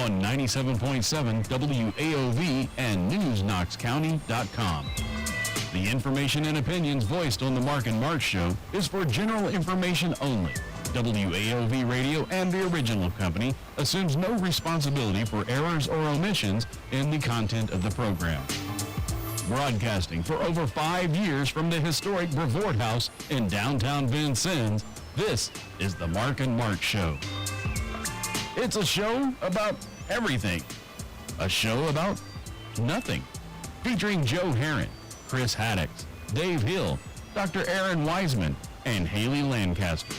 on 97.7 WAOV and NewsKnoxCounty.com. The information and opinions voiced on the Mark and Mark Show is for general information only. WAOV Radio and the original company assumes no responsibility for errors or omissions in the content of the program. Broadcasting for over 5 years from the historic Brevoort House in downtown Vincennes, this is the Mark and Mark Show. It's a show about everything. A show about nothing. Featuring Joe Herron, Chris Haddix, Dave Hill, Dr. Aaron Wiseman, and Haley Lancaster.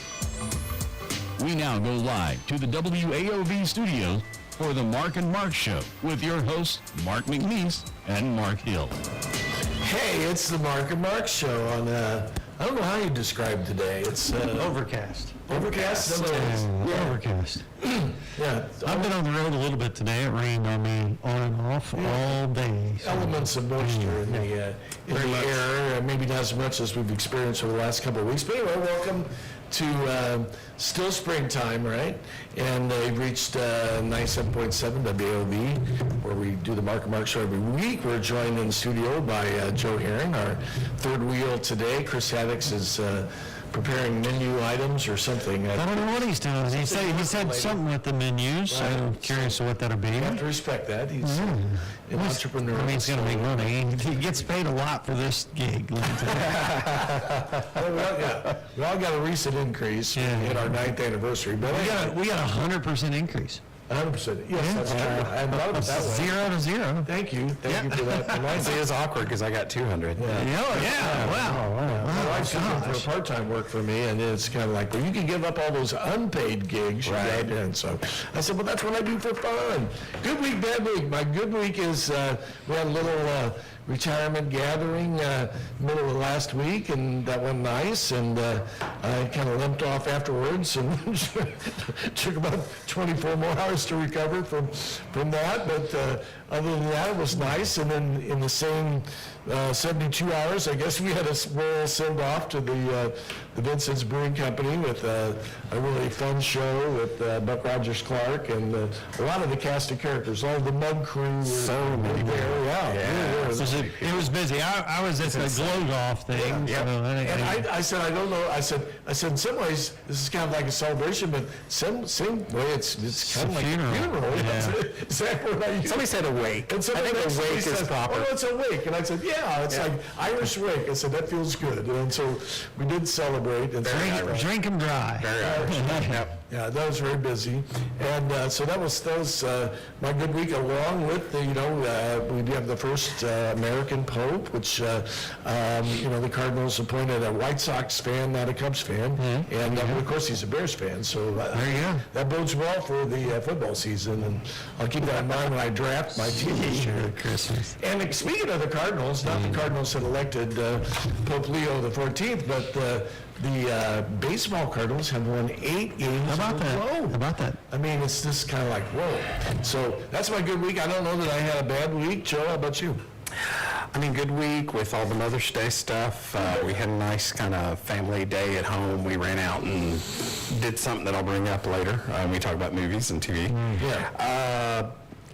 We now go live to the WAOV studios for the Mark and Mark Show with your hosts, Mark McNeese and Mark Hill. Hey, it's the Mark and Mark Show on, I don't know how you describe today. It's overcast. Overcast? Overcast. Yeah. I've been on the road a little bit today. It rained on me on and off all day. So. Elements of moisture in the air, maybe not as much as we've experienced over the last couple of weeks. But anyway, welcome to still springtime, right? And they've reached 97.7 WAOV, where we do the Mark and Mark Show every week. We're joined in the studio by Joe Herron, our third wheel today. Chris Haddix is preparing menu items or something. I don't know what he's doing. He said something with the menus. So I'm curious what that'll be. You have to respect that. He's an entrepreneur. I mean, he's going to make money. He gets paid a lot for this gig. We all got a recent increase. We hit our 9th anniversary. But we got a 100% increase. 100%. Yes, that's true. I hadn't thought of it that way. 0 to 0. Thank you. Thank you for that. Mine is awkward because I got 200. Wow. My wife's looking for part-time work for me, and it's kind of like, well, you can give up all those unpaid gigs. Right. And so I said, well, that's what I do for fun. Good week, bad week. My good week is we had a little retirement gathering middle of last week, and that went nice, and I kind of limped off afterwards, and took about 24 more hours to recover from that, but other than that, it was nice. And then in the same 72 hours, I guess we had a roll send off to the Vincent's Brewing Company with a really fun show with Buck Rogers Clark and a lot of the cast of characters. All the Mug crew were there. Yeah. It was busy. I was at the glow golf thing. Yeah. So And I said, I don't know. I said, in some ways, this is kind of like a celebration, but same way, it's kind of like a funeral. Yeah. Is that what I used? Somebody said awake. And I think awake is proper. Oh, it's awake. And I said, it's like Irish wake. I said, that feels good. And so we did celebrate. And drink them dry. Very Irish. Yeah, that was very busy. And so that was my good week, along with the, we do have the first American Pope, which, the Cardinals appointed a White Sox fan, not a Cubs fan. And of course, he's a Bears fan. So that bodes well for the football season. And I'll keep that in mind when I draft my team this year. Christmas. And speaking of the Cardinals, not the Cardinals that elected Pope Leo the 14th, but the baseball Cardinals have won 8 games How about that? I mean, it's just kind of like, whoa. So that's my good week. I don't know that I had a bad week. Joe, how about you? I mean, good week with all the Mother's Day stuff. We had a nice kind of family day at home. We ran out and did something that I'll bring up later. We talk about movies and TV.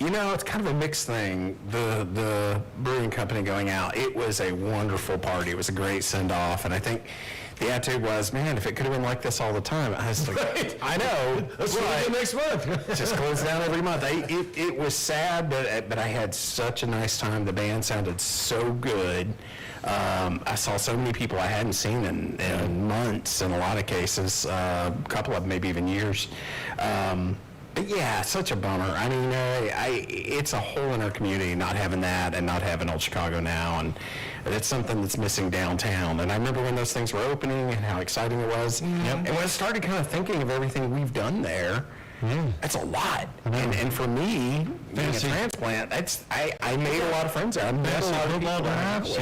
It's kind of a mixed thing, the brewing company going out. It was a wonderful party. It was a great send-off, and I think the attitude was, man, if it could have been like this all the time. I was like, I know. Let's do it next month. Just close down every month. It was sad, but I had such a nice time. The band sounded so good. I saw so many people I hadn't seen in months in a lot of cases, a couple of them maybe even years. But yeah, such a bummer. I mean, it's a hole in our community not having that and not having Old Chicago now, and it's something that's missing downtown. And I remember when those things were opening and how exciting it was. And when I started kind of thinking of everything we've done there, that's a lot. And for me, being a transplant, I made a lot of friends there. I met a lot of people.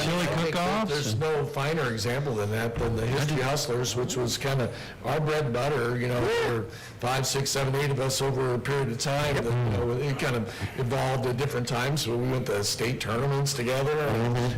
Chili cook-offs. There's no finer example than that than the History Hustlers, which was kind of our bread and butter, for 5, 6, 7, 8 of us over a period of time. It kind of evolved at different times. So we went to state tournaments together.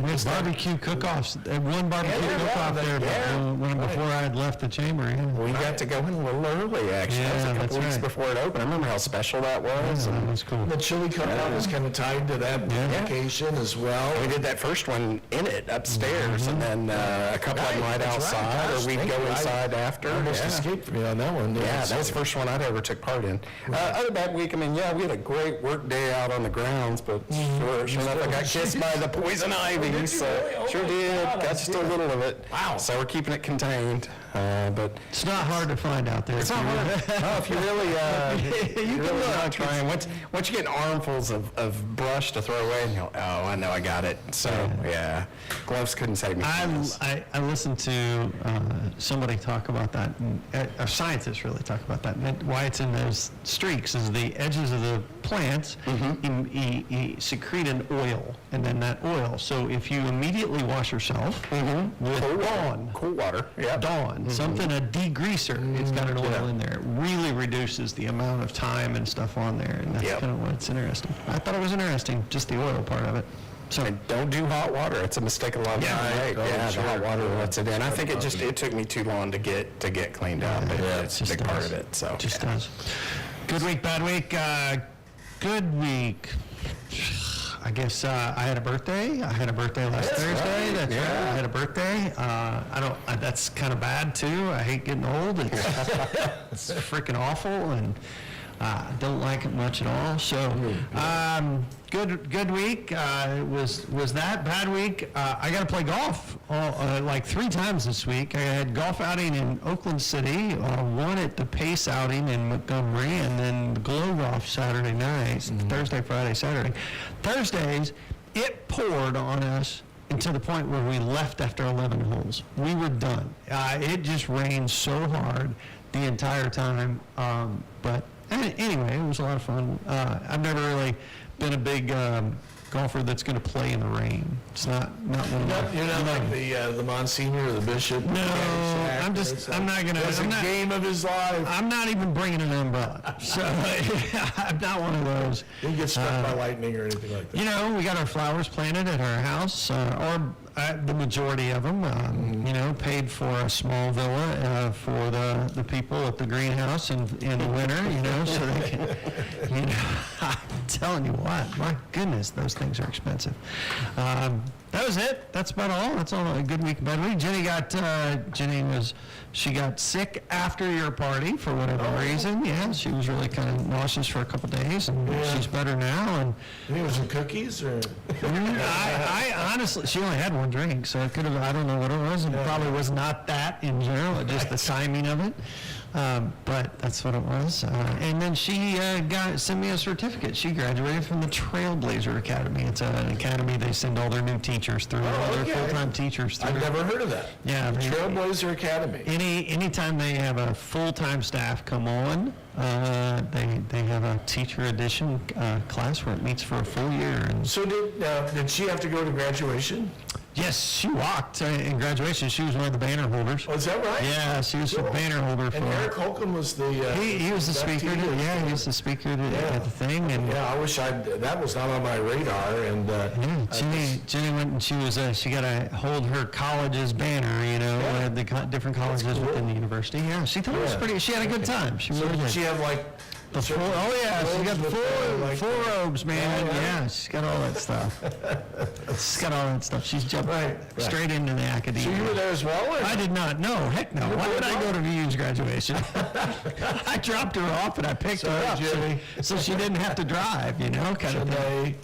We had barbecue cook-offs. One barbecue cook-off there before I had left the chamber. We got to go in a little early, actually. Yeah, that was a couple weeks right. before it opened. I remember how special that was. That was cool. The chili cookout was kind of tied to that location as well. We did that first one in it upstairs, and then a couple of them right That's outside, Gosh, or we'd thank go you. inside after. I almost Yeah. escaped me on that one. Yeah, that was the first one I'd ever took part in. Other bad week, I mean, yeah, we had a great work day out on the grounds, but sure enough, I got kissed by the poison ivy, so sure did. Got just a little of it. Wow. So we're keeping it contained, but It's not hard to find out there. it's not hard. No, if you really, You you're can really look. not trying. Once you get armfuls of brush to throw away, and you go, oh, I know I got it. So yeah, gloves couldn't save me. from this. I listened to somebody talk about that, or scientists really talk about that, and why it's in those streaks is the edges of the plants secrete an oil, and then that oil. So if you immediately wash yourself with Dawn, Cool water. Yeah. Dawn, something, a degreaser, it's got an oil in there. It really reduces the amount of time and stuff on there, and that's Yep. kind of what's interesting. I thought it was interesting, just the oil part of it. So And don't do hot water. It's a mistake a lot of times. right. Oh, Yeah, sure. the hot water lets it in. I think it took me too long to get cleaned up. But it's a just big part does. of it. So Just does. Good week, bad week. Good week. I guess I had a birthday. I had a birthday last Thursday. right. That's right. I had a birthday. That's kind of bad too. I hate getting old. It's freaking awful, and don't like it much at all. So, good week. It was that bad week. I got to play golf like 3 times this week. I had golf outing in Oakland City, one at the Pace outing in Montgomery, and then Glow Golf Saturday nights, Thursday, Friday, Saturday. Thursdays, it poured on us to the point where we left after 11 holes. We were done. It just rained so hard the entire time, but anyway, it was a lot of fun. I've never really been a big golfer that's going to play in the rain. It's not one of my... You're not like the Monsignor or the Bishop. No, I'm not going to... It's a game of his life. I'm not even bringing an umbrella. So I'm not one of those. Didn't get struck by lightning or anything like that. You know, we got our flowers planted at our house, or the majority of them, paid for a small villa for the people at the greenhouse in the winter, so they can, I'm telling you what, my goodness, those things are expensive. That was it. That's about all. That's all. A good week, bad week. Jenny got sick after your party for whatever reason. Yeah, she was really kind of nauseous for a couple days, and she's better now. And I think it was some cookies or... I honestly, she only had one drink, so it could have, I don't know what it was, and it probably was not that in general, just the timing of it. But that's what it was. And then she sent me a certificate. She graduated from the Trailblazer Academy. It's an academy they send all their new teachers through, all their full-time teachers through. I've never heard of that. Yeah. Trailblazer Academy. Anytime they have a full-time staff come on, they have a teacher edition class where it meets for a full year. And So did she have to go to graduation? yes, she walked in graduation. She was one of the banner holders. Oh, is that right? Yeah, she was a Cool. banner holder for. And Eric Holcomb was the... He was the speaker. He was the speaker at the thing. And Yeah, I wish that was not on my radar. And Jenny went and she got to hold her college's banner, the different colleges within the university. Yeah, she thought it was pretty. She had a good time. She really did did. she have like... The full, she got the like full robes, man. Oh, yeah. Yeah, she's got all that stuff. She's got all that stuff. She's jumped straight into the academia. So you were there as well? Or? I did not. No, heck no. Why would I go to VU's graduation? I dropped her off and I picked her up so she didn't have to drive, kind of thing.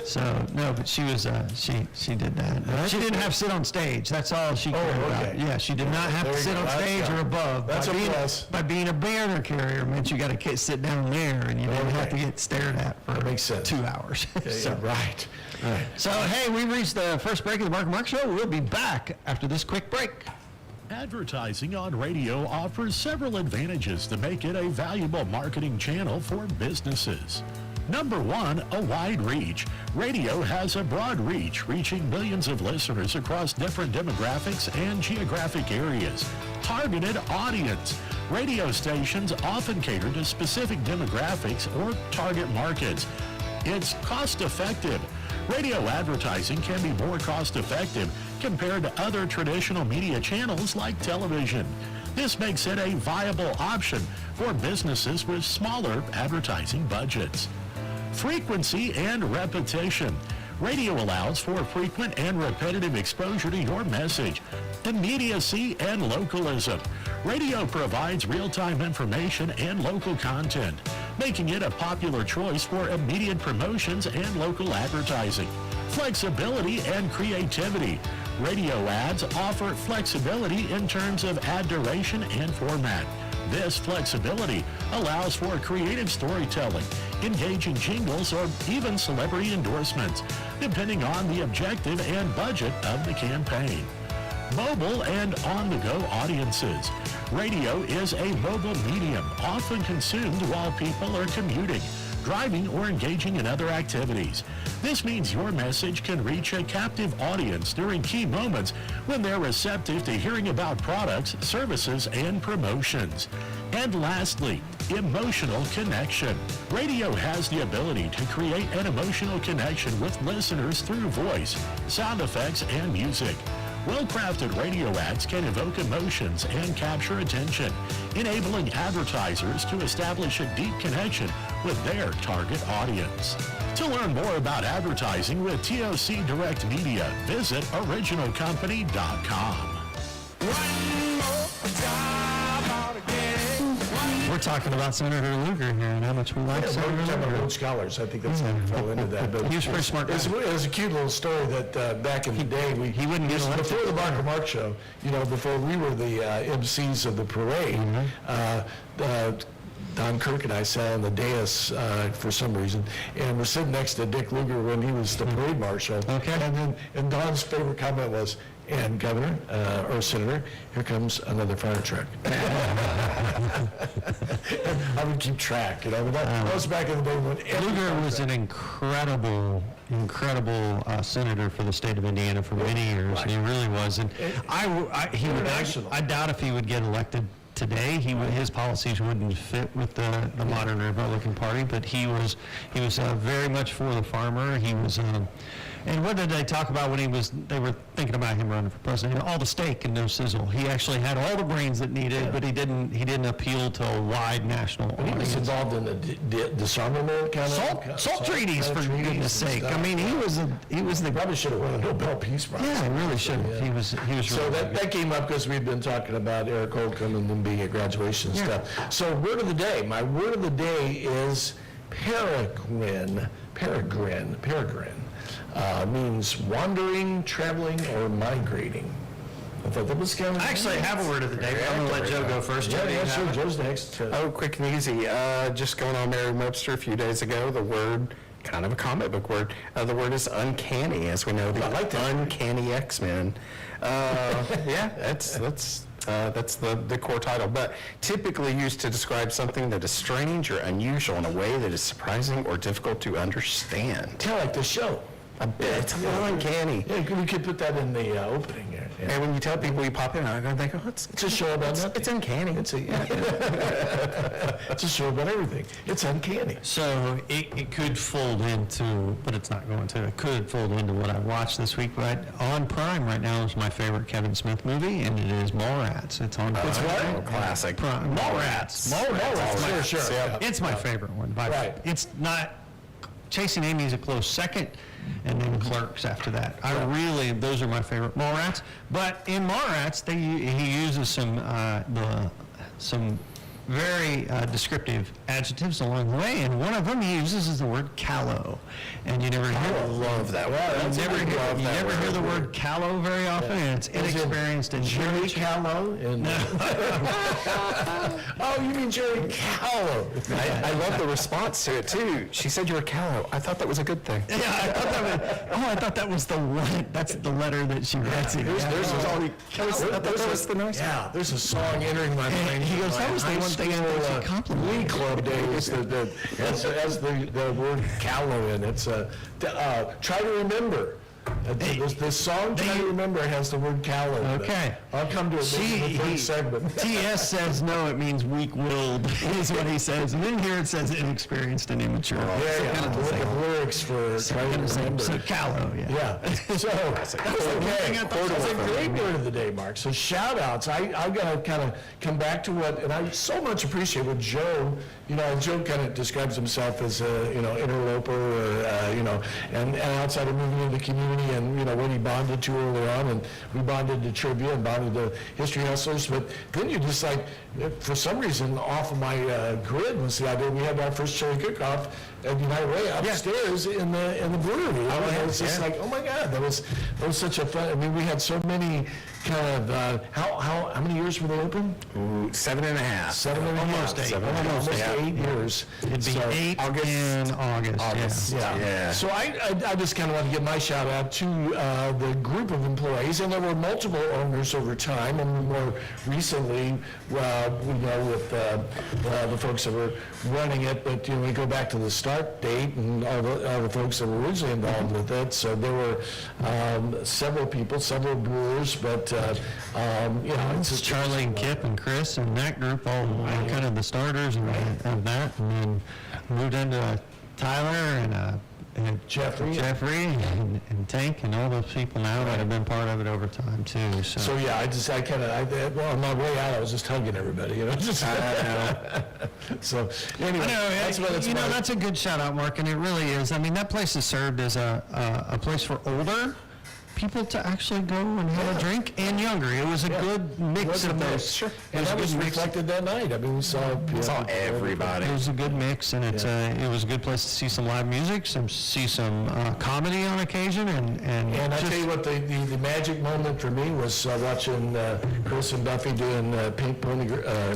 So, no, but she was, she did that. She didn't have to sit on stage. That's all she cared about. Yeah, she did not have to sit on stage or above. That's a plus. By being a banner carrier meant you got to sit down there and you didn't have to get stared at for 2 hours. Right. So, hey, we've reached the first break of the Marc and Marc Show. We'll be back after this quick break. Advertising on radio offers several advantages to make it a valuable marketing channel for businesses. Number 1, a wide reach. Radio has a broad reach, reaching millions of listeners across different demographics and geographic areas. Targeted audience. Radio stations often cater to specific demographics or target markets. It's cost-effective. Radio advertising can be more cost-effective compared to other traditional media channels like television. This makes it a viable option for businesses with smaller advertising budgets. Frequency and repetition. Radio allows for frequent and repetitive exposure to your message. Immediacy and localism. Radio provides real-time information and local content, making it a popular choice for immediate promotions and local advertising. Flexibility and creativity. Radio ads offer flexibility in terms of ad duration and format. This flexibility allows for creative storytelling, engaging jingles, or even celebrity endorsements, depending on the objective and budget of the campaign. Mobile and on-the-go audiences. Radio is a mobile medium, often consumed while people are commuting, driving, or engaging in other activities. This means your message can reach a captive audience during key moments when they're receptive to hearing about products, services, and promotions. And lastly, emotional connection. Radio has the ability to create an emotional connection with listeners through voice, sound effects, and music. Well-crafted radio ads can evoke emotions and capture attention, enabling advertisers to establish a deep connection with their target audience. To learn more about advertising with TOC Direct Media, visit originalcompany.com. We're talking about Senator Lugar here and how much we like Senator We're talking about Lugar. Rhodes Scholars. I think that's how we fell into that. But He was a pretty smart guy. It was a cute little story that back in the day, he wouldn't get elected. before the Marc and Marc show, before we were the MCs of the parade, Don Kirk and I sat on the dais for some reason, and we're sitting next to Dick Lugar when he was the parade marshal. Okay. And Don's favorite comment was, "And Governor, or Senator, here comes another fire truck." I would keep track, but that was back in the day when Lugar was an incredible senator for the state of Indiana for many years. Right. He really was, and International. I doubt if he would get elected today. His policies wouldn't fit with the modern Republican Party, but he was very much for the farmer. He was. And what did they talk about when they were thinking about him running for president? All the steak and no sizzle. He actually had all the brains that needed, but he didn't appeal to a wide national He was audience. involved in the disarmament kind of Salt treaties, for goodness sake. I mean, he was the. Probably should have won a Nobel Peace Prize. Yeah, he really should have. He was So really that came up because we've been talking about Eric Holcomb and them being at graduation and stuff. So word of the day. My word of the day is peregrine. Peregrine. Means wandering, traveling, or migrating. I thought that was kind of... I actually have a word of the day, but I'm going to let Joe go first. Joe, do you Yeah, have sure. it? Joe's next. Oh, quick and easy. Just going on Merriam-Webster a few days ago, the word, kind of a comic book word, the word is uncanny, as we know, the I like that. Uncanny X-Men. Yeah, that's the core title, but typically used to describe something that is strange or unusual in a way that is surprising or difficult to understand. Kind of like the show. A bit. It's a little uncanny. Yeah, we could put that in the opening there. Yeah. And when you tell people you pop in, I'm going to think, oh, it's It's a show about nothing. it's uncanny. It's a show about everything. It's uncanny. So it could fold into, but it's not going to. It could fold into what I watched this week. But on Prime right now is my favorite Kevin Smith movie, and it is Mallrats. It's on Prime. It's what? Oh, classic. Prime. Mallrats. Mallrats. Sure. Yeah. It's my favorite one. Right. It's not. Chasing Amy is a close second, and then Clerks after that. Those are my favorite Mallrats. But in Mallrats, he uses some very descriptive adjectives along the way, and one of them he uses is the word callow. And you never hear I love that word. you never hear the word callow very often, and it's inexperienced and Jerry Callow? Oh, you mean Jerry Callow? I love the response to it, too. She said you were callow. I thought that was a good thing. Yeah, I thought that was the one. That's the letter that she writes in. That was the nice. Yeah, there's a song entering my mind. He goes, that was the one thing I thought she complimented. Glee Club days that has the word callow in it. Try to remember The song, try to remember, has the word callow. in it. Okay. I'll come to it in the third segment. TS says no, it means weak-willed, is what he says. And then here it says inexperienced and immature. Look at lyrics for trying to remember. So callow, yeah. Yeah. So that's okay. That's a great word of the day, Mark. So shout outs. I've got to kind of come back to what, and I so much appreciate what Joe, Joe kind of describes himself as a, interloper or, and outside of moving into the community and, what he bonded to early on. And we bonded to trivia and bonded to History Hustlers. But then you just for some reason, off of my grid was the idea we had our first chili cook-off at United Way upstairs in the brewery. It was just like, oh my God, that was such a fun. I mean, we had so many kind of how many years were they open? 7.5. 7.5. Almost 8. Almost 8 years. It'd be 8 in August. Yeah. So I just kind of want to give my shout out to the group of employees, and there were multiple owners over time, and more recently, with the folks that were running it. But we go back to the start date and all the folks that were originally involved with it. So there were several people, several brewers, but It's just Charlie and Kip and Chris and that group, all kind of the starters and that, and then moved into Tyler and Jeffrey and Tank and all those people now that have been part of it over time too. So on my way out, I was just hugging everybody, So anyway, that's a good shout out, Mark, and it really is. I mean, that place has served as a place for older people to actually go and have a drink, and younger. It was a good mix of those. Sure. And that was reflected that night. I mean, we saw everybody. It was a good mix, and it was a good place to see some live music, see some comedy on occasion, and I tell you what, the magic moment for me was watching Chris and Duffy doing Pink Pony.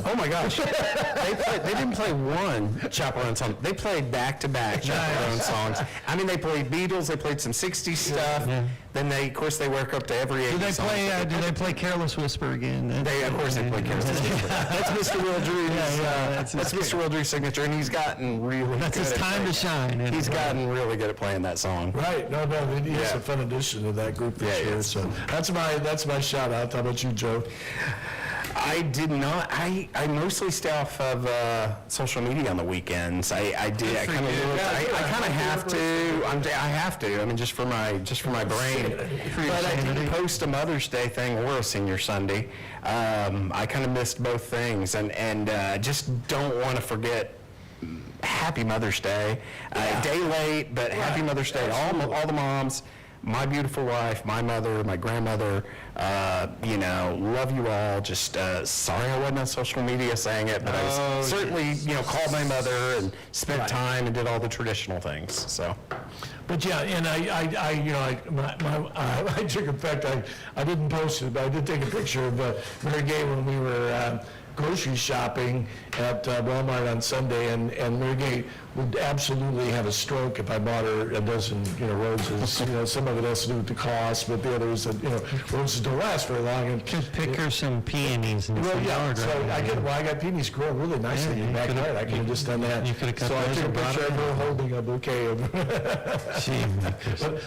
Oh my gosh! They didn't play one Chaperone song. They played back-to-back Chaperone songs. I mean, they played Beatles. They played some '60s stuff. Yeah. Then of course, they work up to every 80s song. Do they play Careless Whisper again? Of course, they play Careless Whisper. That's Mr. Will Drew's. That's Mr. Will Drew's signature, and he's gotten really good. That's his time to shine. He's gotten really good at playing that song. Right. No, he's a fun addition to that group this year. So that's my shout out. How about you, Joe? I did not. I mostly stay off of social media on the weekends. I did. I kind of have to. I have to. I mean, just for my brain. But I didn't post a Mother's Day thing or a Senior Sunday. I kind of missed both things, and just don't want to forget. Happy Mother's Day. Day late, but happy Mother's Day. All the moms. My beautiful wife, my mother, my grandmother, love you all. Just sorry I wasn't on social media saying it, but I was certainly, called my mother and spent time and did all the traditional things. So, but and I took effect. I didn't post it, but I did take a picture of Mary Gay when we were grocery shopping at Walmart on Sunday, and Mary Gay would absolutely have a stroke if I bought her a dozen, roses. Some of it has to do with the cost, but the others, roses don't last very long. And pick her some peonies. I got peonies growing really nicely in the backyard. I could have just done that. You could have cut so I those took a and brought picture of them her in. holding a bouquet of. But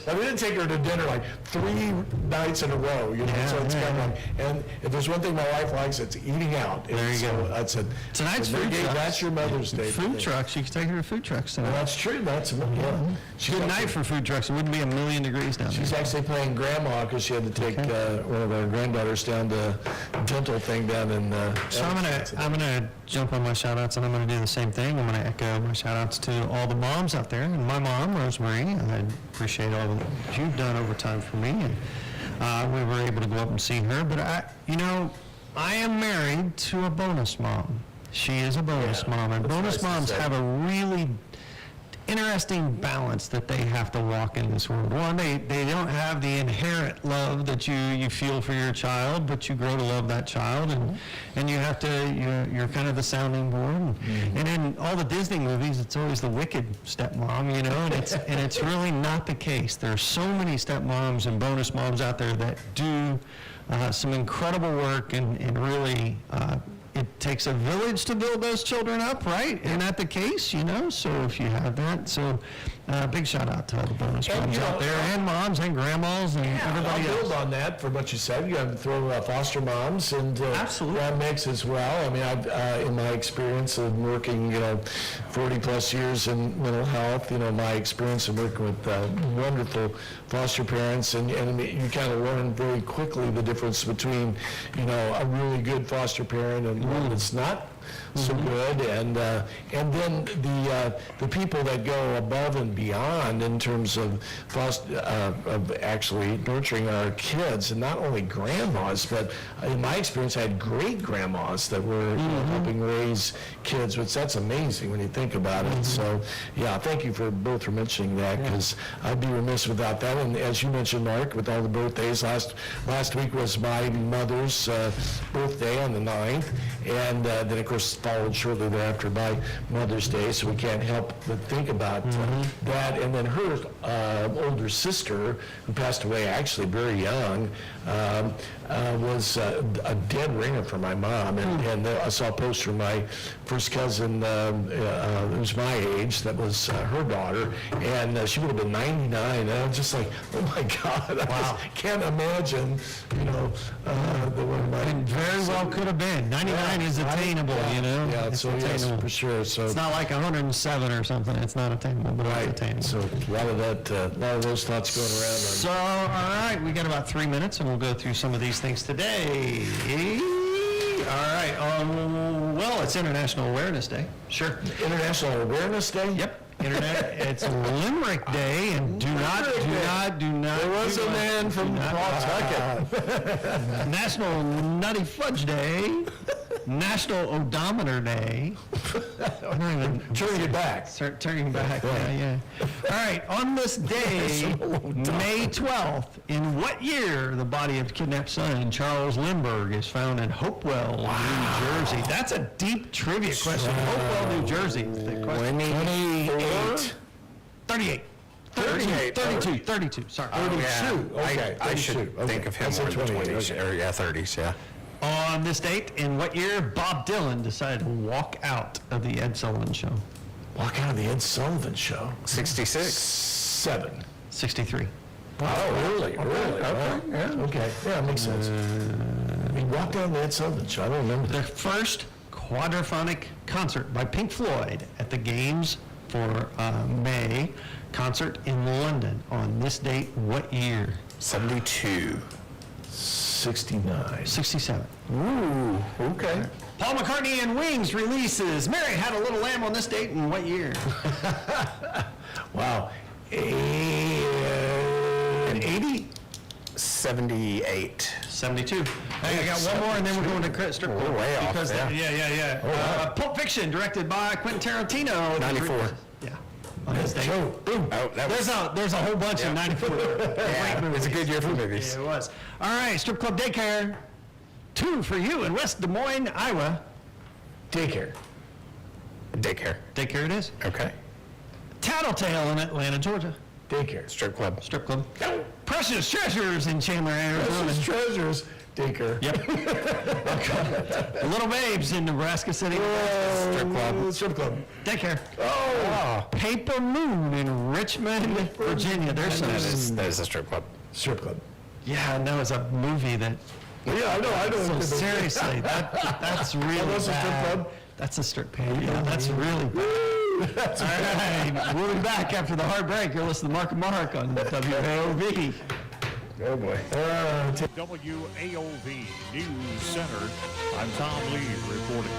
I didn't take her to dinner like 3 nights in a row. So it's kind of like, and if there's one thing my wife likes, it's eating out. There you go. I said, tonight's food trucks. That's your Mother's Day. Food trucks. You can take her to food trucks tonight. Well, that's true. Good night for food trucks. It wouldn't be 1,000,000 degrees down there. She's actually playing grandma because she had to take one of our granddaughters down to dental thing down in. So I'm gonna jump on my shout outs, and I'm gonna do the same thing. I'm gonna echo my shout outs to all the moms out there, and my mom, Rosemary. I appreciate all that you've done over time for me, and we were able to go up and see her. But I am married to a bonus mom. She is a bonus mom, and bonus moms have a really interesting balance that they have to walk in this world. One, they don't have the inherent love that you feel for your child, but you grow to love that child, and you have to, you're kind of the sounding board. And in all the Disney movies, it's always the wicked stepmom, and it's really not the case. There are so many stepmoms and bonus moms out there that do some incredible work and really it takes a village to build those children up, right? Isn't that the case, you know? So if you have that, so big shout out to all the bonus moms out there, and moms and grandmas and everybody I'll else. build on that for what you said. You have to throw foster moms and Absolutely. that mix as well. I mean, I've in my experience of working, 40 plus years in mental health, my experience of working with wonderful foster parents, and you kind of learn very quickly the difference between, a really good foster parent and one that's not so good, and then the people that go above and beyond in terms of of actually nurturing our kids, and not only grandmas, but in my experience, I had great grandmas that were helping raise kids, which that's amazing when you think about it. So, yeah, thank you for both for mentioning that, because I'd be remiss without that. And as you mentioned, Mark, with all the birthdays, last week was my mother's birthday on the 9th, and then of course followed shortly thereafter by Mother's Day, so we can't help but think about that. And then her older sister, who passed away actually very young, was a dead ringer for my mom. And I saw a poster of my first cousin, who's my age, that was her daughter, and she would have been 99. And I was just like, oh my God, I just can't imagine, the one of my... And very well could have been. 99 is attainable, Yeah, It's so yes, attainable. for sure. So It's not like 107 or something. It's not attainable, but it's attainable. so a lot of those thoughts going around. So, all right, we got about 3 minutes, and we'll go through some of these things today. All right, well, it's International Awareness Day. Sure. International Awareness Day? Yep. It's Limerick Day, and do not. There was a man from Pawtucket. National Nutty Fudge Day, National Odometer Day. I don't even Turning it back. start turning back. Yeah. All right, on this day, May 12th, in what year the body of kidnapped son Charles Lindbergh is found in Hopewell, New Jersey? That's a deep trivia question. Hopewell, New Jersey. Is the question. 28. 38. 32, sorry. 32. Okay. I should 32. think of him I said more in the 28, 20s, okay. or 30s, yeah. On this date, in what year Bob Dylan decided to walk out of the Ed Sullivan Show? Walk out of the Ed Sullivan Show. 66. 7. 63. Oh, really? Okay. Yeah, it makes sense. He walked out of the Ed Sullivan Show. I don't remember that. Their first quadraphonic concert by Pink Floyd at the Games for May concert in London. On this date, what year? 72. 69. 67. Ooh, okay. Paul McCartney and Wings releases Mary Had a Little Lamb on this date, in what year? Wow. 80? 78. 72. Hey, I got one more, and then we're going to strip club. We're way off, Because yeah. yeah. Pulp Fiction, directed by Quentin Tarantino. 94. Yeah. On this date. Oh, Oh, that was... There's a whole bunch in 94. Yeah, it's a good year for movies. Yeah, it was. All right, Strip Club Daycare. 2 for you in West Des Moines, Iowa. daycare. Daycare. Daycare it is. Okay. Tattletale in Atlanta, Georgia. Daycare. Strip club. Strip Club. Precious Treasures in Chandler, Arizona. Precious Treasures. Daycare. Yep. Little Babes in Nebraska City. Strip club. Strip club. Daycare. Oh. Paper Moon in Richmond, Virginia. There's some. That is a strip club. Strip club. Yeah, no, it's a movie that. Yeah, I know. So seriously, that's really that's a strip bad. club? That's a strip club. Yeah, that's really bad. All right, we'll be back after the hard break. You're listening to Mark and Mark on WAOV. Oh, boy. WAOV News Center. I'm Tom Lee reporting.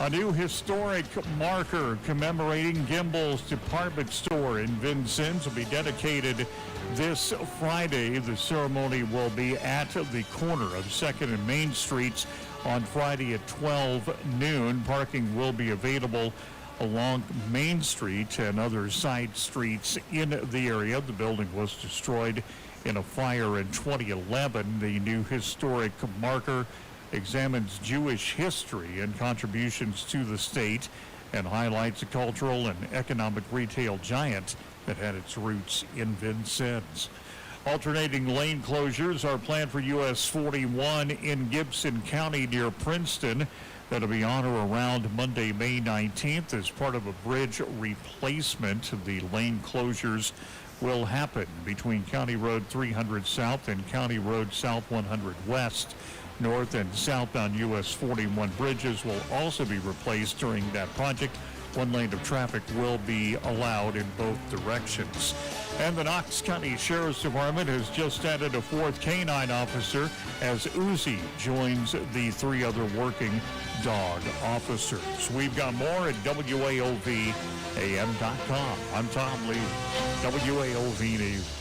A new historic marker commemorating Gimbel's department store in Vincennes will be dedicated this Friday. The ceremony will be at the corner of 2nd and Main Streets on Friday at 12 noon. Parking will be available along Main Street and other side streets in the area. The building was destroyed in a fire in 2011. The new historic marker examines Jewish history and contributions to the state and highlights a cultural and economic retail giant that had its roots in Vincennes. Alternating lane closures are planned for US 41 in Gibson County near Princeton. That'll be on or around Monday, May 19th as part of a bridge replacement. The lane closures will happen between County Road 300 South and County Road South 100 West. North and southbound US 41 bridges will also be replaced during that project. One lane of traffic will be allowed in both directions. And the Knox County Sheriff's Department has just added a fourth canine officer as Uzi joins the 3 other working dog officers. We've got more at WAOVAM.com. I'm Tom Lee, WAOV News.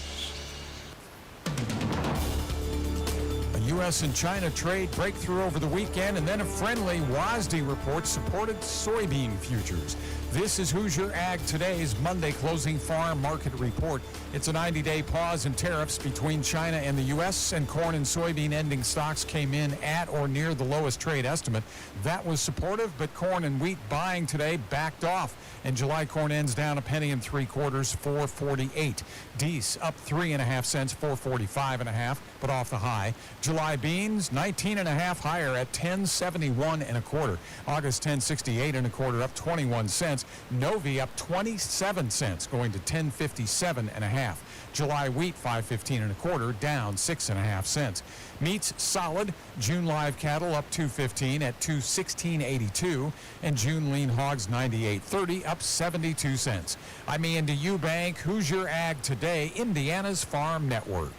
U.S. and China trade breakthrough over the weekend, and then a friendly WASDE report supported soybean futures. This is Hoosier Ag Today's Monday closing farm market report. It's a 90-day pause in tariffs between China and the U.S., and corn and soybean ending stocks came in at or near the lowest trade estimate. That was supportive, but corn and wheat buying today backed off, and July corn ends down 1 3/4, $4.48. Dees up 3.5 cents, $4.45.5, but off the high. July beans 19.5 higher at $10.71 August 10.68 up 21 cents. Novi up 27 cents, going to 10.57.5. July wheat 5.15 down 6.5 cents. Meats solid. June live cattle up 2.15 at 216.82, and June lean hogs 98.30 up 72 cents. I'm Ian Eubank, Hoosier Ag Today, Indiana's Farm Network.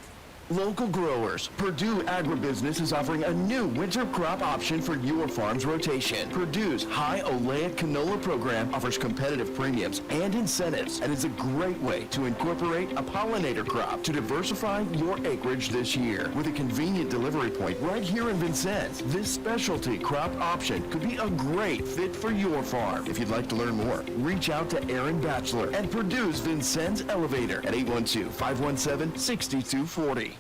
Local growers, Purdue Agribusiness is offering a new winter crop option for your farm's rotation. Purdue's high oleic canola program offers competitive premiums and incentives and is a great way to incorporate a pollinator crop to diversify your acreage this year. With a convenient delivery point right here in Vincennes, this specialty crop option could be a great fit for your farm. If you'd like to learn more, reach out to Aaron Batchelor at Purdue's Vincennes Elevator at 812-517-6240.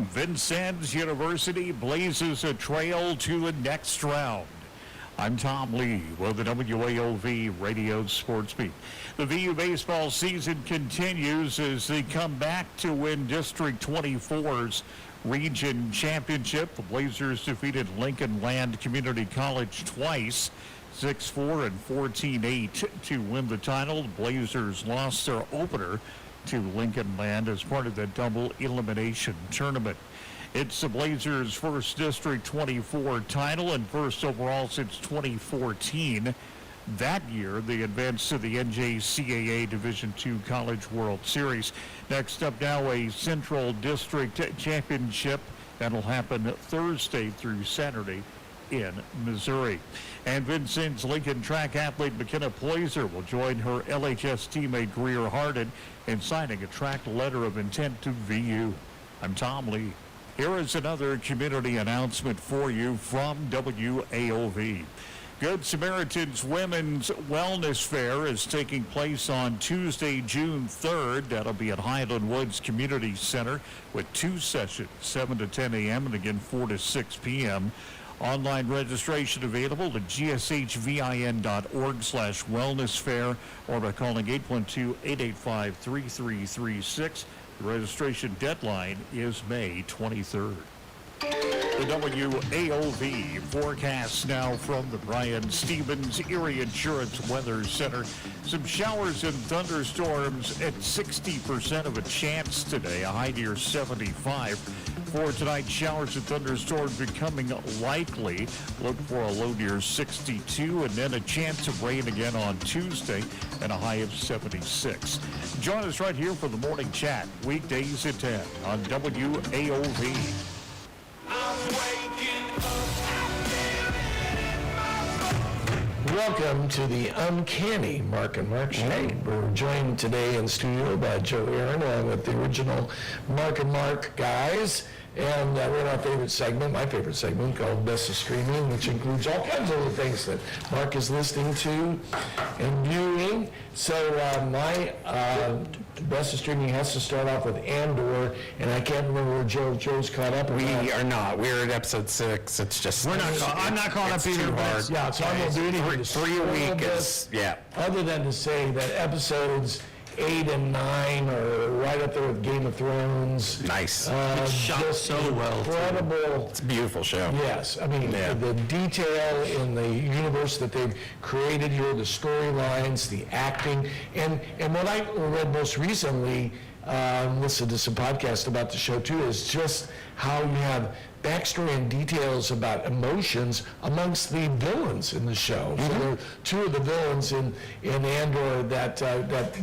Vincennes University blazes a trail to the next round. I'm Tom Lee with the WAOV Radio Sports Beat. The VU baseball season continues as they come back to win District 24's region championship. The Blazers defeated Lincoln Land Community College twice, 6-4 and 14-8 to win the title. The Blazers lost their opener to Lincoln Land as part of the double elimination tournament. It's the Blazers' first District 24 title and first overall since 2014. That year, they advanced to the NJCAA Division II College World Series. Next up now, a Central District Championship that'll happen Thursday through Saturday in Missouri. And Vincennes Lincoln track athlete McKenna Poyser will join her LHS teammate Greer Harden in signing a track letter of intent to VU. I'm Tom Lee. Here is another community announcement for you from WAOV. Good Samaritan's Women's Wellness Fair is taking place on Tuesday, June 3rd. That'll be at Highland Woods Community Center with 2 sessions, 7 to 10 a.m. and again 4 to 6 p.m. Online registration available at gshvin.org/wellness fair or by calling 812-885-3336. The registration deadline is May 23rd. The WAOV forecast now from the Brian Stevens Erie Insurance Weather Center. Some showers and thunderstorms at 60% of a chance today, a high near 75. For tonight, showers and thunderstorms becoming likely. Look for a low near 62, and then a chance of rain again on Tuesday and a high of 76. Join us right here for the morning chat, weekdays at 10 on WAOV. Welcome to the uncanny Marc and Marc Show. We're joined today in studio by Joe Aaron, along with the original Marc and Marc guys. And we're in our favorite segment, my favorite segment, called Best of Streaming, which includes all kinds of other things that Marc is listening to and viewing. So my Best of Streaming has to start off with Andor, and I can't remember where Joe's caught up. We are not. We're at episode 6. It's just... I'm not caught up either. Hard. Yeah, so I won't do anything. Three a week is, yeah. Other than to say that episodes 8 and 9 are right up there with Game of Thrones. Nice. It's shot Just so well, too. incredible. It's a beautiful show. Yes, I mean, Yeah. the detail in the universe that they've created here, the storylines, the acting, and what I read most recently, listened to some podcasts about the show too, is just how you have backstory and details about emotions amongst the villains in the show. So there are two of the villains in Andor that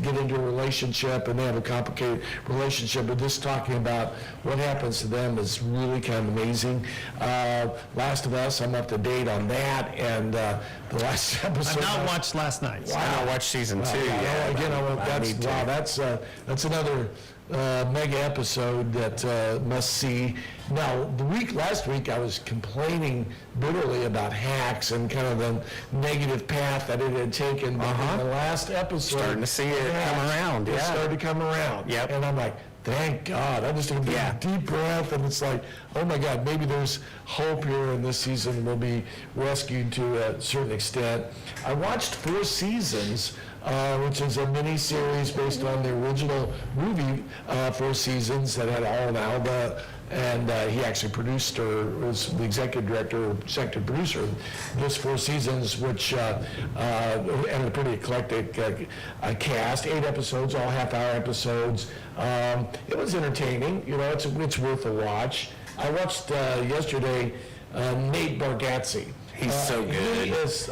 get into a relationship, and they have a complicated relationship, but just talking about what happens to them is really kind of amazing. Last of Us, I'm up to date on that, and the last episode... I've not watched last night's. I don't watch season 2 yet. Again, I need to. that's another mega episode that must see. Now, last week I was complaining bitterly about Hacks and kind of the negative path that it had taken. But in the last episode, Starting to see it come around, It yeah. started to come around. Yep. And I'm like, thank God. I just took a deep breath, and it's like, oh my God, maybe there's hope here, and this season will be rescued to a certain extent. I watched 4 seasons, which is a mini-series based on the original movie, 4 seasons that had Alan Alda, and he actually produced, or was the executive director, or executive producer of this 4 seasons, which and a pretty eclectic cast, 8 episodes, all half-hour episodes. It was entertaining, it's worth a watch. I watched yesterday Nate Bargatze. He's so good. He is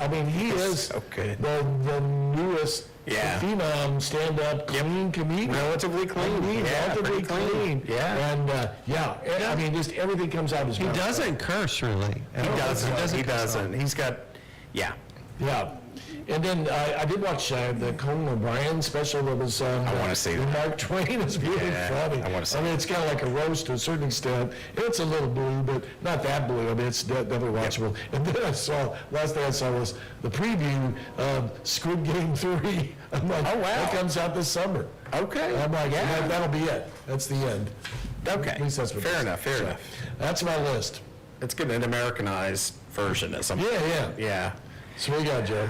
so good. the newest phenom stand-up clean comedian. Relatively clean. Relatively pretty clean. Yeah. And I mean, just everything comes out of his He mouth. doesn't curse, really. He doesn't. He's got, Yeah. And then I did watch the Conan O'Brien special that was on. I wanna see with that. Mark Twain. It's really funny. I wanna see mean, it's kind of like a roast to a certain extent. It's a little blue, but not that blue. I mean, it's definitely watchable. And then last thing I saw was the preview of Squid Game 3. I'm like, Oh, wow. That comes out this summer. Okay. I'm like, that'll be it. That's the end. Okay. At least that's what Fair it is. enough, fair enough. That's my list. It's good, an Americanized version of something. Yeah. Yeah. So what you got, Joe?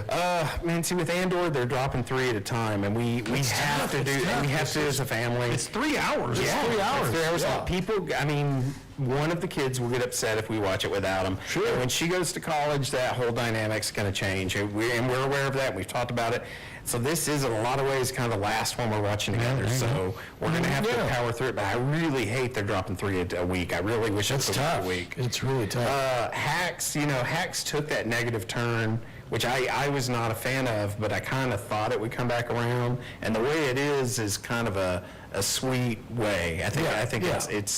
Man, see, with Andor, they're dropping 3 at a time, and we have to do, we have to as a family. It's 3 hours. Yeah, 3 hours. 3 hours. Yeah. People, I mean, one of the kids will get upset if we watch it without them. Sure. And when she goes to college, that whole dynamic's going to change. And we're aware of that. We've talked about it. So this is, in a lot of ways, kind of the last one we're watching together. So we're going to have to power through it. But I really hate they're dropping 3 a week. I really wish it was a week. It's really tough. Hacks, Hacks took that negative turn, which I was not a fan of, but I kind of thought it would come back around. And the way it is kind of a sweet way. I think it's nice. It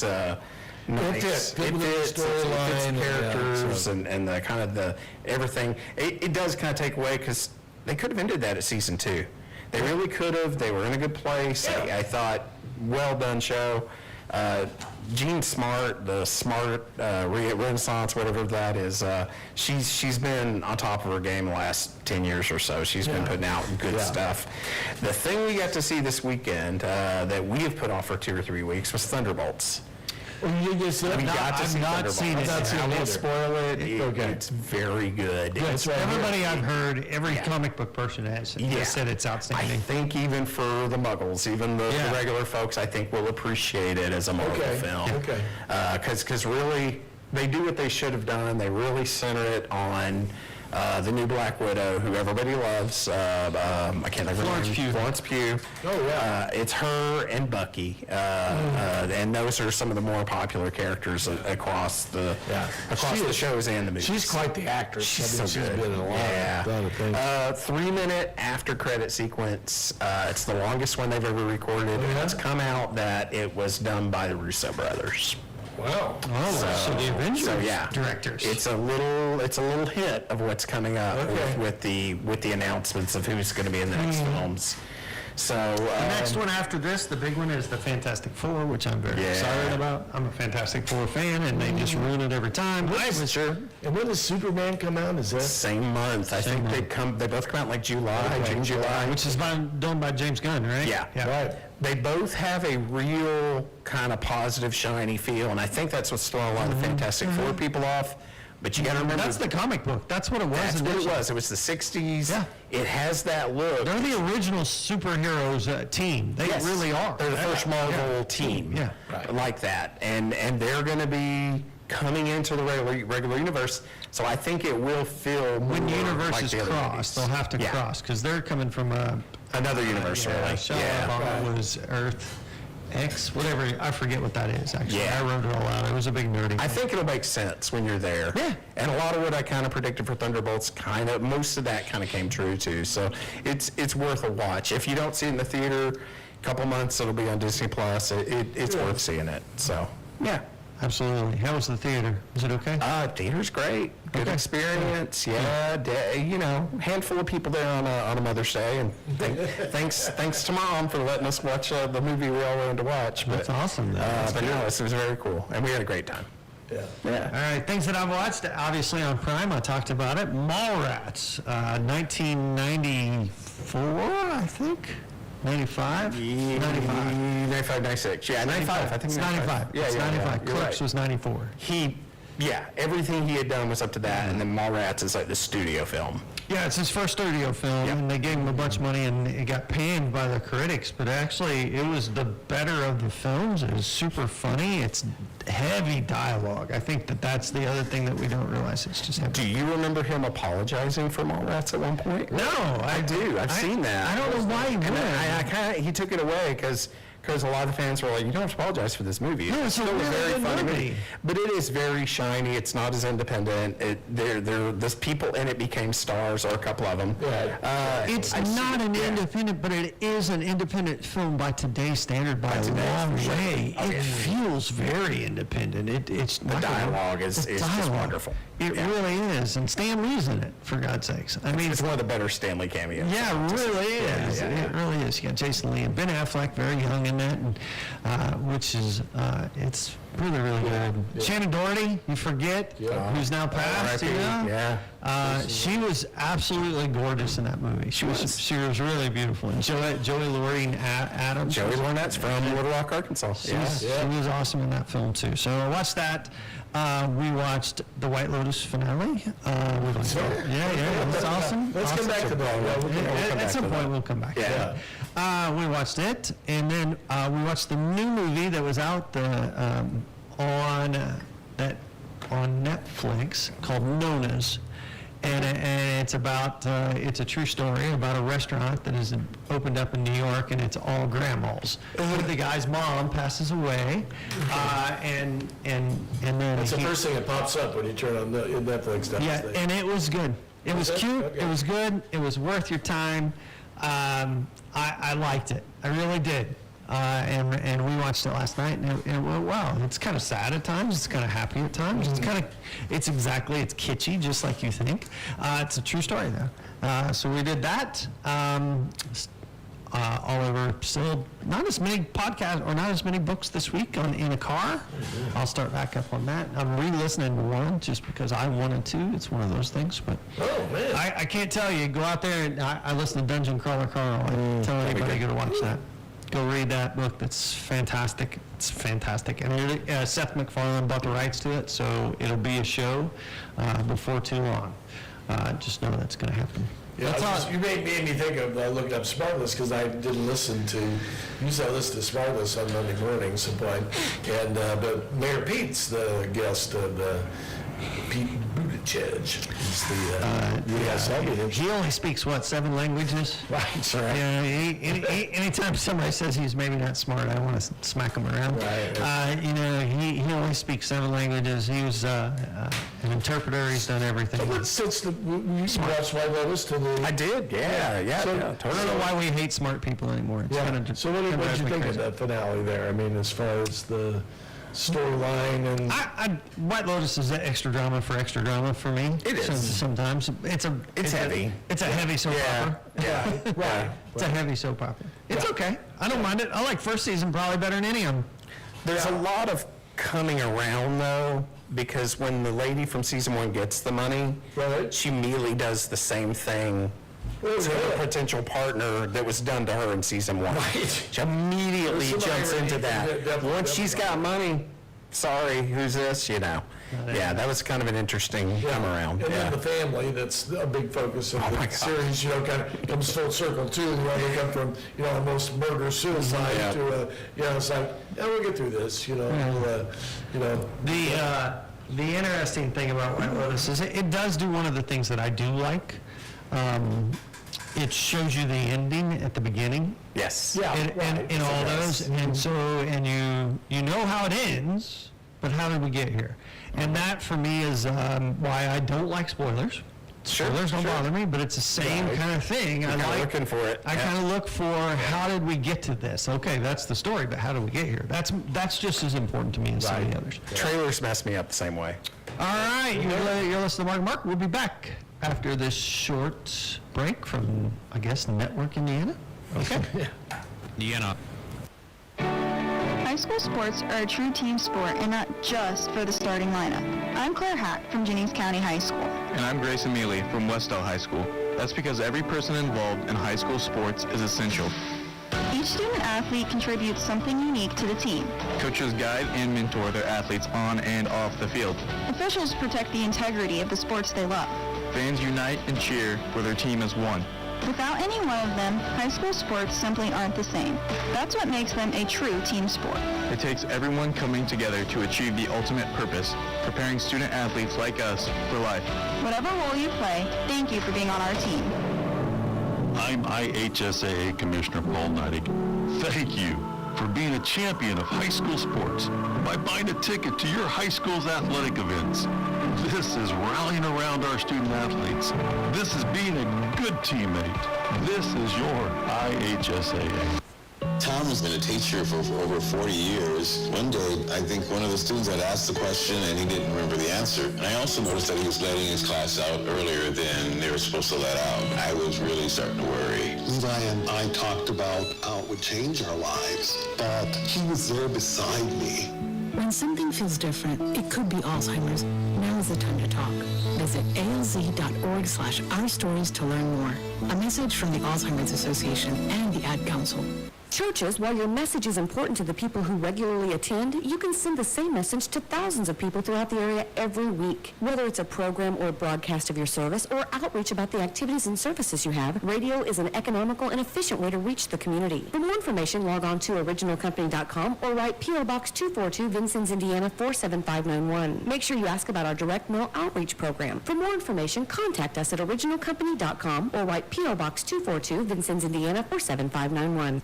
fits storyline, characters and the kind of the everything. It does kind of take away, because they could have ended that at season 2. They really could have. They were in a good place. I thought, well done show. Jean Smart, the Smart Renaissance, whatever that is, she's been on top of her game the last 10 years or so. She's been putting out good stuff. The thing we got to see this weekend that we have put off for 2 or 3 weeks was Thunderbolts. You just We got to see not Thunderbolts. seen it. I won't either. spoil it. Okay. It's very good. That's right. Everybody I've heard, every comic book person has said it's I outstanding. think even for the muggles, even the regular folks, I think will appreciate it as a Marvel film. Okay. Because really, they do what they should have done. They really center it on the new Black Widow, who everybody loves. I can't think of her name. Florence Pugh. Oh, yeah. It's her and Bucky. And those are some of the more popular characters across the shows and the movies. She's quite the actress. She's I mean, so she's good. been in a lot of things. 3-minute after credit sequence. It's the longest one they've ever recorded. It's come out that it was done by the Russo brothers. Wow. So the Avengers directors. It's a little hint of what's coming up with the announcements of who's going to be in the next films. So The next one after this, the big one, is the Fantastic Four, which I'm very excited about. I'm a Fantastic Four fan, and they just ruin it every time. And when does Superman come out? Is that? Same month. I think they both come out in like July, June, July. Which is done by James Gunn, right? Yeah. Right. They both have a real kind of positive, shiny feel, and I think that's what's throwing a lot of the Fantastic Four people off. But you got to remember, That's the comic book. That's what it was. that's what it was. It was the 60s. Yeah. it has that look. They're the original superheroes team. They Yes. really are. They're the first Marvel team Yeah. like that. And they're going to be coming into the regular universe. So I think it will feel more When universes like the other cross, movies. they'll have to Yeah. cross because they're coming from Another universe, really. Shia Yeah. LaBeouf was Earth X, whatever. I forget what that is, actually. Yeah. I wrote it all out. It was a big nerdy I thing. think it'll make sense when you're there. Yeah. And a lot of what I kind of predicted for Thunderbolts, most of that kind of came true too. So it's worth a watch. If you don't see it in the theater, a couple months it'll be on Disney Plus. It's worth seeing it. So yeah. Absolutely. How was the theater? Was it okay? Theater's great. Good Okay. experience. Yeah. Handful of people there on a Mother's Day, and thanks to Mom for letting us watch the movie we all wanted to watch. But, That's awesome, though. That's but no, it was very cool, and we had a great time. Yeah. All right, things that I've watched, obviously on Prime, I talked about it. Mallrats, 1994, I think. 95? 95. 95, 96. Yeah, 95. I think It's 95. Yeah, It's yeah, 95. You're Clerks right. was 94. Everything he had done was up to that, and then Mallrats is like the studio film. Yeah, it's his first studio film, Yep. and they gave him a bunch of money, and it got panned by the critics. But actually, it was the better of the films. It was super funny. It's heavy dialogue. I think that's the other thing that we don't realize. It's just heavy. Do you remember him apologizing for Mallrats at one point? No, I do. I've seen that. I don't know why he would. He took it away because a lot of the fans were like, "You don't have to apologize for this movie." No, it's a really good movie. But it is very shiny. It's not as independent. There's people in it became stars, or a couple of them. It's not an independent, but it is an independent film by today's standard by a long way. It feels very independent. It's The dialogue is just wonderful. It really is, and Stan Lee's in it, for God's sakes. I mean, It's one of the better Stanley cameos. yeah, it really is. It really is. You got Jason Lee and Ben Affleck, very young in that, and which is it's really, really good. Shannon Doherty, you forget, who's now passed. You know? Yeah. She was absolutely gorgeous in that movie. She was really beautiful. And Joey Lauren Adams. Joey Lornett's from Little Rock, Arkansas. She was awesome in that film too. So I watched that. We watched the White Lotus finale. It's awesome. Let's come back to that. At some point, we'll come back. Yeah. We watched it, and then we watched the new movie that was out on Netflix called Nona's. And it's about, it's a true story about a restaurant that is opened up in New York, and it's all grandmas. The guy's mom passes away, and then That's the first thing that pops up when you turn on the Netflix. yeah, and it was good. It was cute. Okay. It was good. It was worth your time. I liked it. I really did. And we watched it last night, and it went well. It's kind of sad at times. It's kind of happy at times. It's it's kitschy, just like you think. It's a true story, though. So we did that. Oliver, still not as many podcasts or not as many books this week in a car. I'll start back up on that. I'm re-listening to one just because I wanted to. It's one of those things, but I can't tell you. Go out there and I listen to Dungeon Crawler Carl. I tell anybody to watch that. Go read that book. That's fantastic. It's fantastic. And Seth MacFarlane bought the rights to it, so it'll be a show before too long. Just know that's going to happen. Yeah, you made me think of looking up Smartless because I didn't listen to. Usually I listen to Smartless on Monday mornings, and but Mayor Pete's the guest of Pete Buttigieg. He's the He only speaks, 7 languages? Right. Yeah, anytime somebody says he's maybe not smart, I want to smack him around. Right. He only speaks 7 languages. He was an interpreter. He's done everything. But since you watched White Lotus to the... I did. Yeah. So- I don't know why we hate smart people anymore. It's kinda So what did you think of the finale there? I mean, as far as the storyline and... White Lotus is extra drama for me. It is. Sometimes it's heavy. It's a heavy soap opera. Yeah, right. It's a heavy soap opera. It's okay. I don't mind it. I like first season probably better than any of them. There's a lot of coming around, though, because when the lady from season 1 gets the money, she immediately does the same thing to her potential partner that was done to her in season 1. She immediately jumps into that. Once she's got money, sorry, who's this, Yeah, that was kind of an interesting come around. And Yeah. then the family, that's a big focus of my the God. series, kind of comes full circle too. They come from, almost murder-suicide to, it's like, we'll get through this, The interesting thing about White Lotus is it does do one of the things that I do like. It shows you the ending at the beginning. Yes. Yeah, And all those, and so, and you know how it ends, but how did we get here? And that for me is why I don't like spoilers. Spoilers don't bother me, but it's the same kind of thing. You're kind of looking for it. I kind of look for how did we get to this? Okay, that's the story, but how did we get here? That's just as important to me as some of the others. Trailers mess me up the same way. All right, you're listening to Mark. We'll be back after this short break from, I guess, Network Indiana. Okay. Indiana. High school sports are a true team sport and not just for the starting lineup. I'm Claire Hack from Jennings County High School. And I'm Grace Amelie from Westell High School. That's because every person involved in high school sports is essential. Each student athlete contributes something unique to the team. Coaches guide and mentor their athletes on and off the field. Officials protect the integrity of the sports they love. Fans unite and cheer for their team as one. Without any one of them, high school sports simply aren't the same. That's what makes them a true team sport. It takes everyone coming together to achieve the ultimate purpose, preparing student athletes like us for life. Whatever role you play, thank you for being on our team. I'm IHSAA Commissioner Paul Neidig. Thank you for being a champion of high school sports by buying a ticket to your high school's athletic events. This is rallying around our student athletes. This is being a good teammate. This is your IHSAA. Tom has been a teacher for over 40 years. One day, I think one of the students had asked the question and he didn't remember the answer. And I also noticed that he was letting his class out earlier than they were supposed to let out. I was really starting to worry. Levi and I talked about how it would change our lives, but he was there beside me. When something feels different, it could be Alzheimer's. Now is the time to talk. Visit alz.org/ourstories to learn more. A message from the Alzheimer's Association and the Ad Council. Churches, while your message is important to the people who regularly attend, you can send the same message to thousands of people throughout the area every week. Whether it's a program or a broadcast of your service or outreach about the activities and services you have, radio is an economical and efficient way to reach the community. For more information, log on to originalcompany.com or write P.O. Box 242, Vincennes, Indiana 47591. Make sure you ask about our direct mail outreach program. For more information, contact us at originalcompany.com or write P.O. Box 242, Vincennes, Indiana 47591.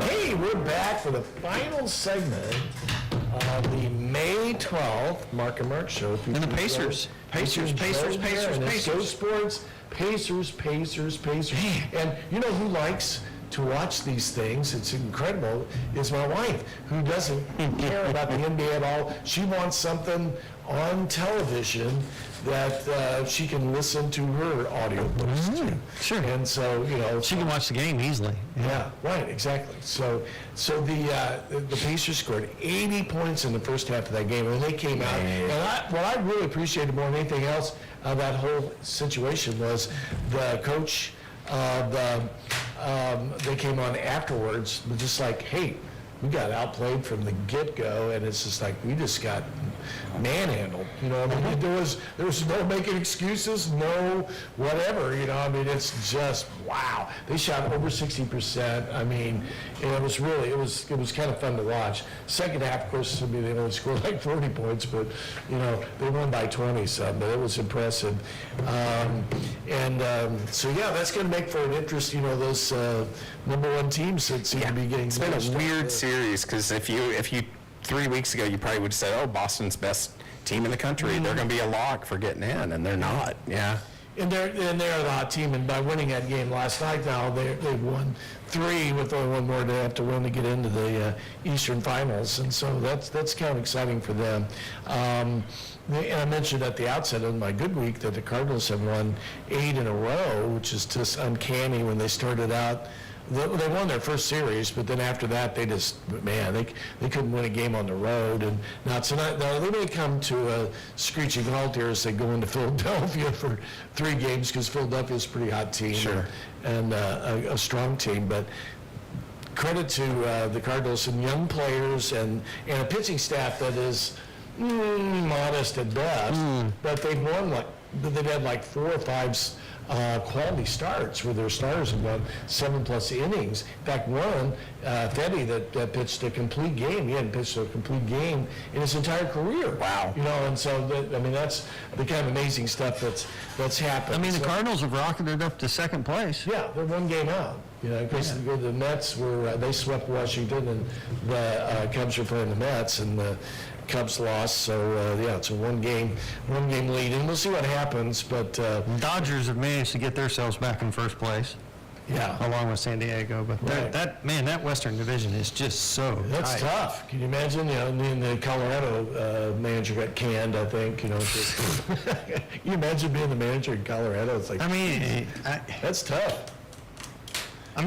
Hey, we're back for the final segment of the May 12th Mark and Mark Show. And the Pacers. Pacers. Go Sports. Pacers. And you know who likes to watch these things, it's incredible, is my wife, who doesn't care about the NBA at all. She wants something on television that she can listen to her audiobooks to. Sure. And so, She can watch the game easily. Yeah, right, exactly. So the Pacers scored 80 points in the first half of that game, and they came out. And what I really appreciated more than anything else of that whole situation was the coach. They came on afterwards, but just like, hey, we got outplayed from the get-go, and it's just like we just got manhandled. There was no making excuses, no whatever. It's just wow. They shot over 60%. It was kind of fun to watch. Second half, of course, they only scored like 40 points, but they won by 20 some. But it was impressive. So yeah, that's going to make for an interest. Those number one teams that seem to be getting. It's been a weird series because if you 3 weeks ago you probably would have said, oh, Boston's best team in the country, they're going to be a lock for getting in, and they're not. Yeah. And they're a hot team, and by winning that game last night, now they've won 3 with only one more they have to win to get into the Eastern Finals, and so that's kind of exciting for them. And I mentioned at the outset of my good week that the Cardinals have won 8 in a row, which is just uncanny. When they started out, they won their first series, but then after that, they couldn't win a game on the road. And now they may come to a screeching halt here as they go into Philadelphia for 3 games, because Philadelphia's a pretty hot team. Sure. And a strong team. But credit to the Cardinals, some young players and a pitching staff that is modest at best, but they've won they've had like 4 or 5 quality starts where their starters have gone 7+ innings. In fact, one, Fetty, that pitched a complete game. He hadn't pitched a complete game in his entire career. Wow. And so, that's the kind of amazing stuff that's happened. The Cardinals have rocketed up to second place. Yeah, they're 1 game out. Because the Mets they swept Washington, and the Cubs were playing the Mets, and the Cubs lost. So it's a 1 game lead, and we'll see what happens. But Dodgers have managed to get themselves back in first place. Yeah, along with San Diego. But right. that Western Division is just so that's tight. tough. Can you imagine? The Colorado manager got canned. I think. Can you imagine being the manager in Colorado? It's like that's tough.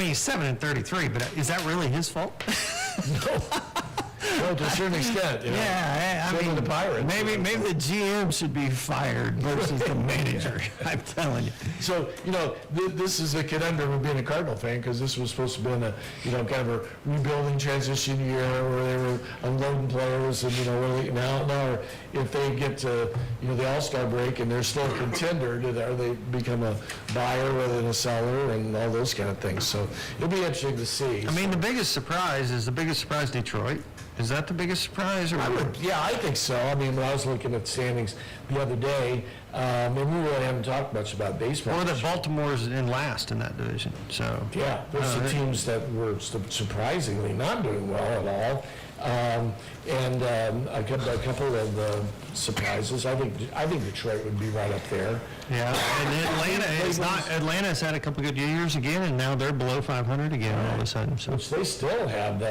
He's 7-33, but is that really his fault? No, to a certain extent. Yeah, the Pirates. Maybe the GM should be fired versus the manager. I'm telling you. So this is a conundrum of being a Cardinal fan, because this was supposed to be a kind of a rebuilding transition year where they were unloading players, and now if they get to the All-Star break and they're still a contender, are they become a buyer rather than a seller, and all those kind of things. So it'll be interesting to see. The biggest surprise is Detroit. Is that the biggest surprise? Or I think so. When I was looking at standings the other day, and we really haven't talked much about baseball. Or that Baltimore's in last in that division. So yeah, those are teams that were surprisingly not doing well at all. And a couple of surprises. I think Detroit would be right up there. Yeah, and Atlanta's had a couple good years again, and now they're below 500 again all of a sudden. So. Which they still have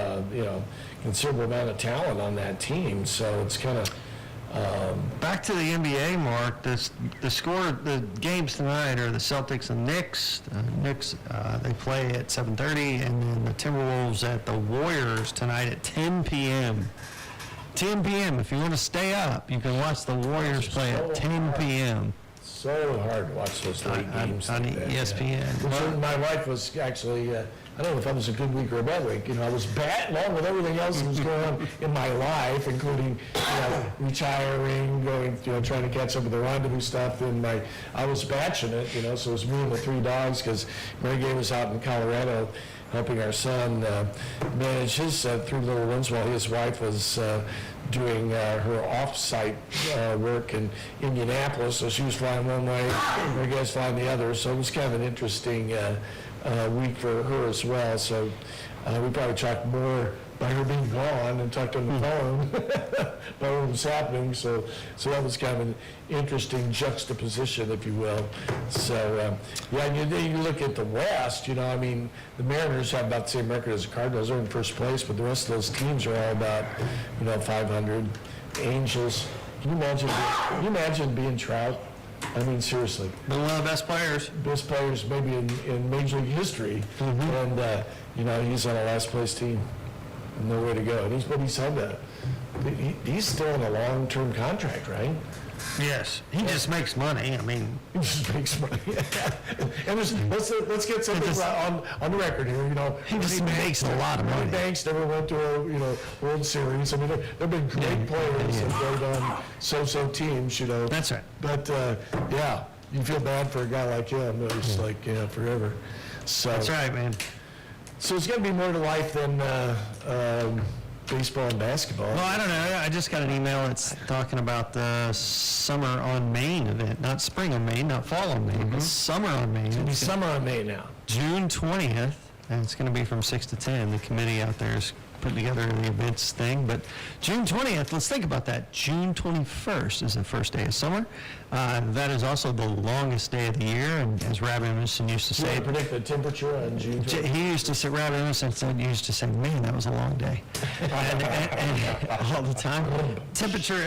considerable amount of talent on that team. So it's kind of. Back to the NBA, Mark. The score of the games tonight are the Celtics and Knicks. Knicks they play at 7:30, and then the Timberwolves at the Warriors tonight at 10 p.m. 10 p.m. If you want to stay up, you can watch the Warriors play at 10 p.m. So hard to watch those late games on ESPN. Yeah. My wife was actually. I don't know if that was a good week or a bad week. I was bad along with everything else that was going on in my life, including retiring, going, trying to catch up with the rendezvous stuff. And I was batching it, so it was me and the 3 dogs, because Mary Gay was out in Colorado helping our son manage his 3 little ones while his wife was doing her off-site work in Indianapolis. So she was flying one way, Mary Gay was flying the other. So it was kind of an interesting week for her as well. So we probably talked more by her being gone and talked on the phone about what was happening. So that was kind of an interesting juxtaposition, if you will. So you look at the West. The Mariners have about the same record as the Cardinals. They're in first place, but the rest of those teams are all about 500. Angels. Can you imagine being Trout? Seriously. Been one of the best players. Best players maybe in Major League history. Mm-hmm. And, he's on a last place team. Nowhere to go. And he's had that. He's still in a long-term contract, right? Yes. He just makes money. He just makes money. And let's get something on the record here. He just makes a lot of money. Banks never went to a World Series. There have been great players that played on so-so teams. That's right. But you feel bad for a guy like him. It's like forever. So that's right, man. So it's going to be more to life than baseball and basketball. Well, I don't know. I just got an email that's talking about the Summer on Main event. Not Spring on Main, not Fall on Main, but Summer on Main. It's going to be Summer on Main now. June 20th, and it's going to be from 6 to 10. The committee out there is putting together the events thing. But June 20th, let's think about that. June 21st is the first day of summer. That is also the longest day of the year, and as Rabbi Emerson used to say... You predict the temperature on June 20th? He used to say, Rabbi Emerson used to say, man, that was a long day. and all the time. Temperature,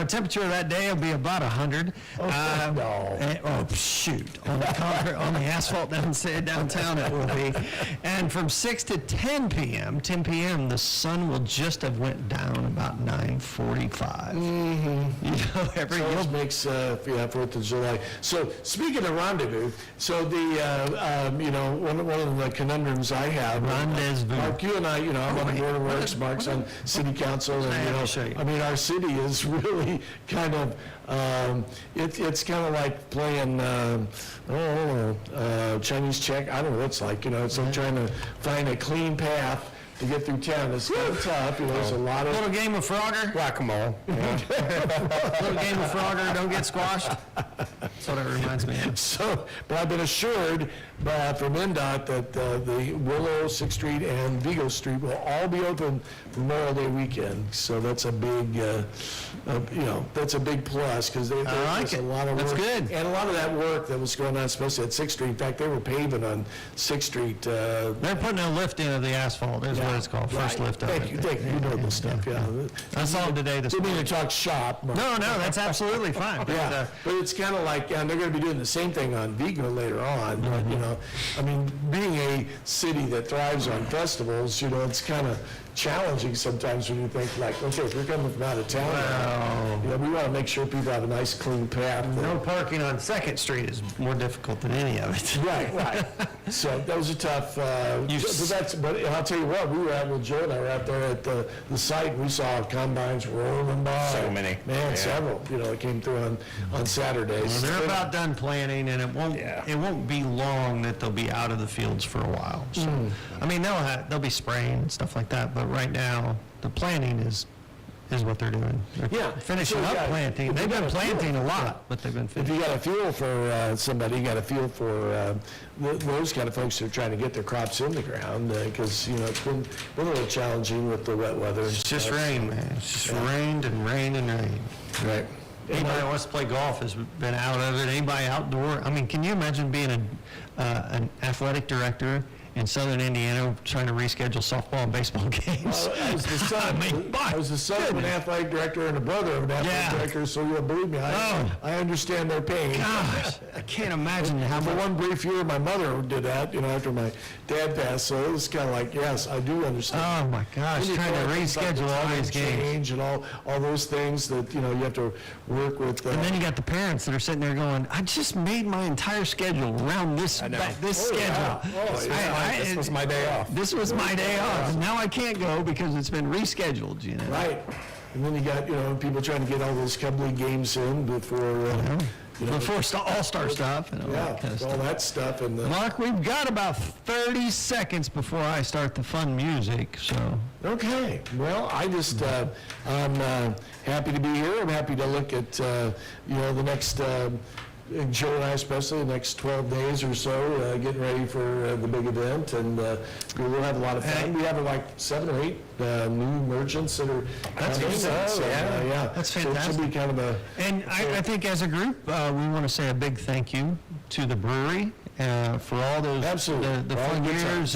temperature of that day will be about 100. No. Oh, shoot. On the concrete, on the asphalt downtown it will be. And from 6 to 10 p.m., the sun will just have went down about 9:45. Mm-hmm. You know, It makes 4th of July. So speaking of rendezvous, so the one of the conundrums I have. Rendezvous. Mark, you and I, I'm on the Board of Works. Mark's on City Council, and our city is really kind of. It's kind of like playing, Chinese check. I don't know what it's like. It's like trying to find a clean path to get through town. It's kind of tough. There's a lot of little game of Frogger. Whack-a-mole. Little game of Frogger. Don't get squashed. That's what it reminds me of. So, but I've been assured from NDOT that the Willow, 6th Street, and Vigo Street will all be open for Memorial Day weekend. So that's a big, that's a big plus because there's a lot of work. That's good. And a lot of that work that was going on, especially at 6th Street. In fact, they were paving on 6th Street. They're putting a lift into the asphalt. Is what it's called. First lift of it. Thank you. You know this stuff. Yeah. I saw them today. Didn't mean to talk shop. Mark. No, that's absolutely fine. Yeah, but it's kind of like, and they're going to be doing the same thing on Vigo later on. But, being a city that thrives on festivals, it's kind of challenging sometimes when you think like, okay, if you're coming from out of town, we want to make sure people have a nice clean path. No parking on 2nd Street is more difficult than any of it. Right. So that was a tough, but I'll tell you what, we were out with Joe and I were out there at the site, and we saw combines rolling by. So many. Man, several, that came through on Saturdays. Well, they're about done planting, and it won't be long that they'll be out of the fields for a while. So, they'll be spraying and stuff like that, but right now, the planting is what they're doing. They're finishing up planting. They've been planting a lot, but they've been finishing. If you got a feel for somebody, you got a feel for those kind of folks who are trying to get their crops in the ground, because it's been a little challenging with the wet weather. It's just rain, man. It's just rained and rained and rained. Right. Anybody that wants to play golf has been out of it. Anybody outdoor. Can you imagine being an athletic director in southern Indiana trying to reschedule softball and baseball games? Well, I was the son. I was the son of an athletic director and a brother of an athletic director, so you'll believe me, I understand their pain. Gosh, I can't imagine how For one brief year, my mother did that, after my dad passed, so it was kind of like, yes, I do understand. Oh my gosh, trying to reschedule all these games. And all those things that, you have to work with. And then you got the parents that are sitting there going, I just made my entire schedule around this schedule. This was my day off. This was my day off. And now I can't go because it's been rescheduled, Right. And then you got, people trying to get all those Cub League games in before... before all-star stuff and all that kind of stuff. All that stuff. And Mark, we've got about 30 seconds before I start the fun music, so... Okay. Well, I'm happy to be here. I'm happy to look at, the next... Joe and I especially, the next 12 days or so, getting ready for the big event, and we'll have a lot of fun. We have like 7 or 8 new merchants that are coming. That's fantastic. So it should be kind of a... And I think as a group, we want to say a big thank you to the brewery for all those the fun years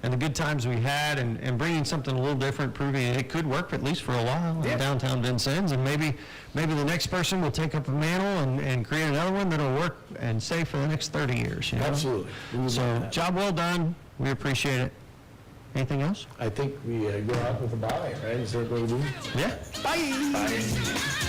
and the good times we had, and bringing something a little different, proving it could work at least for a while in downtown Vincennes, and maybe the next person will take up a mantle and create another one that'll work and stay for the next 30 years. Absolutely. So, job well done. We appreciate it. Anything else? I think we go out with a bye, right? Is that what we do? Yeah. Bye.